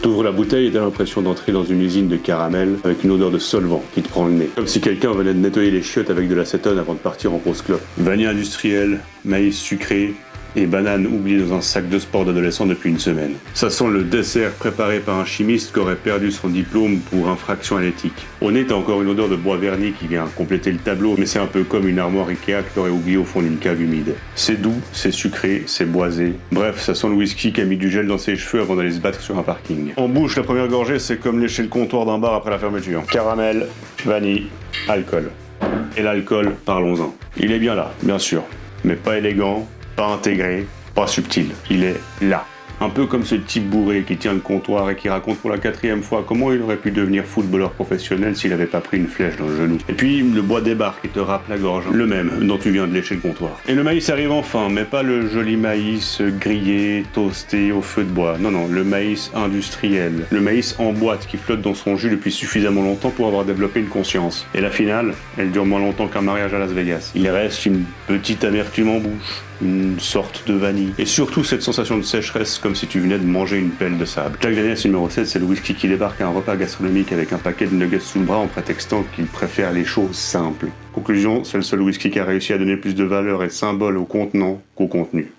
T'ouvres la bouteille et t'as l'impression d'entrer dans une usine de caramel avec une odeur de solvant qui te prend le nez. Comme si quelqu'un venait de nettoyer les chiottes avec de l'acétone avant de partir en grosse clope. Vanille industrielle, maïs sucré et banane oubliée dans un sac de sport d'adolescent depuis une semaine. Ça sent le dessert préparé par un chimiste qui aurait perdu son diplôme pour infraction à l'éthique. Au nez, t'as encore une odeur de bois verni qui vient compléter le tableau, mais c'est un peu comme une armoire Ikea que t'aurais oublié au fond d'une cave humide. C'est doux, c'est sucré, c'est boisé. Bref, ça sent le whisky qui a mis du gel dans ses cheveux avant d'aller se battre sur un parking. En bouche, la première gorgée, c'est comme lécher le comptoir d'un bar après la fermeture. Caramel, vanille, alcool. Et l'alcool, parlons-en. Il est bien là, bien sûr, mais pas élégant, pas intégré, pas subtil. Il est là. Un peu comme ce type bourré qui tient le comptoir et qui raconte pour la 4e fois comment il aurait pu devenir footballeur professionnel s'il avait pas pris une flèche dans le genou. Et puis le bois débarque et te râpe la gorge, le même dont tu viens de lécher le comptoir. Et le maïs arrive enfin, mais pas le joli maïs grillé, toasté au feu de bois. Non, le maïs industriel. Le maïs en boîte qui flotte dans son jus depuis suffisamment longtemps pour avoir développé une conscience. Et la finale, elle dure moins longtemps qu'un mariage à Las Vegas. Il reste une petite amertume en bouche, une sorte de vanille. Et surtout cette sensation de sécheresse comme si tu venais de manger une pelle de sable. Jack Daniels numéro 7, c'est le whisky qui débarque à un repas gastronomique avec un paquet de nuggets sous le bras en prétextant qu'il préfère les choses simples. Conclusion, c'est le seul whisky qui a réussi à donner plus de valeur et de symbole au contenant qu'au contenu.